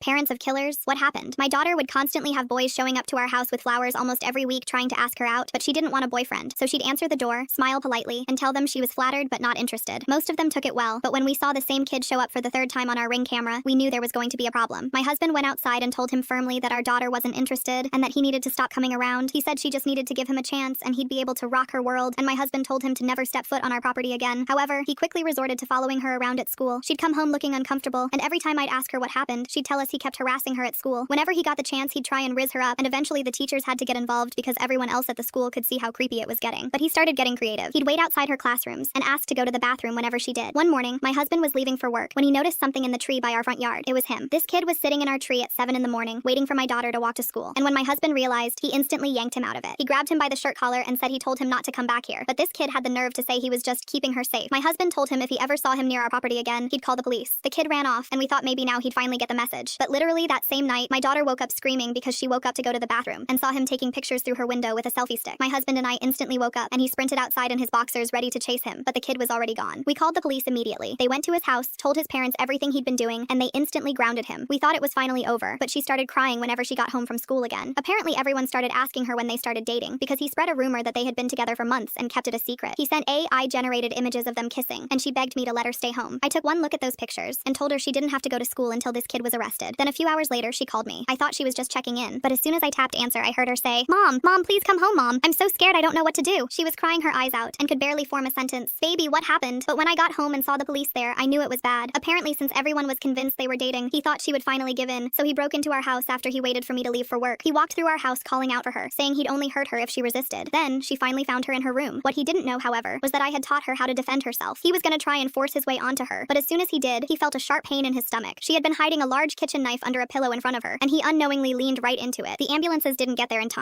Parents of killers? What happened? My daughter would constantly have boys showing up to our house with flowers almost every week trying to ask her out, but she didn't want a boyfriend. So she'd answer the door, smile politely, and tell them she was flattered but not interested. Most of them took it well, but when we saw the same kid show up for the third time on our Ring camera, we knew there was going to be a problem. My husband went outside and told him firmly that our daughter wasn't interested and that he needed to stop coming around. He said she just needed to give him a chance and he'd be able to rock her world, and my husband told him to never step foot on our property again. However, he quickly resorted to following her around at school. She'd come home looking uncomfortable, and every time I'd ask her what happened, she'd tell us he kept harassing her at school. Whenever he got the chance, he'd try and rizz her up, and eventually the teachers had to get involved because everyone else at the school could see how creepy it was getting. But he started getting creative. He'd wait outside her classrooms and ask to go to the bathroom whenever she did. One morning, my husband was leaving for work when he noticed something in the tree by our front yard. It was him. This kid was sitting in our tree at 7 in the morning, waiting for my daughter to walk to school. And when my husband realized, he instantly yanked him out of it. He grabbed him by the shirt collar and said he told him not to come back here. But this kid had the nerve to say he was just keeping her safe. My husband told him if he ever saw him near our property again, he'd call the police. The kid ran off, and we thought maybe now he'd finally get the message. But literally that same night, my daughter woke up screaming because she woke up to go to the bathroom and saw him taking pictures through her window with a selfie stick. My husband and I instantly woke up, and he sprinted outside in his boxers ready to chase him, but the kid was already gone. We called the police immediately. They went to his house, told his parents everything he'd been doing, and they instantly grounded him. We thought it was finally over, but she started crying whenever she got home from school again. Apparently everyone started asking her when they started dating because he spread a rumor that they had been together for months and kept it a secret. He sent AI-generated images of them kissing, and she begged me to let her stay home. I took one look at those pictures and told her she didn't have to go to school until this kid was arrested. Then a few hours later, she called me. I thought she was just checking in, but as soon as I tapped answer, I heard her say, Mom, please come home, Mom. I'm so scared I don't know what to do." She was crying her eyes out and could barely form a sentence. "Baby, what happened?" But when I got home and saw the police there, I knew it was bad. Apparently, since everyone was convinced they were dating, he thought she would finally give in, so he broke into our house after he waited for me to leave for work. He walked through our house calling out for her, saying he'd only hurt her if she resisted. Then, she finally found her in her room. What he didn't know, however, was that I had taught her how to defend herself. He was gonna try and force his way onto her, but as soon as he did, he felt a sharp pain in his stomach. She had been hiding a large kitchen knife under a pillow in front of her, and he unknowingly leaned right into it. The ambulances didn't get there in time.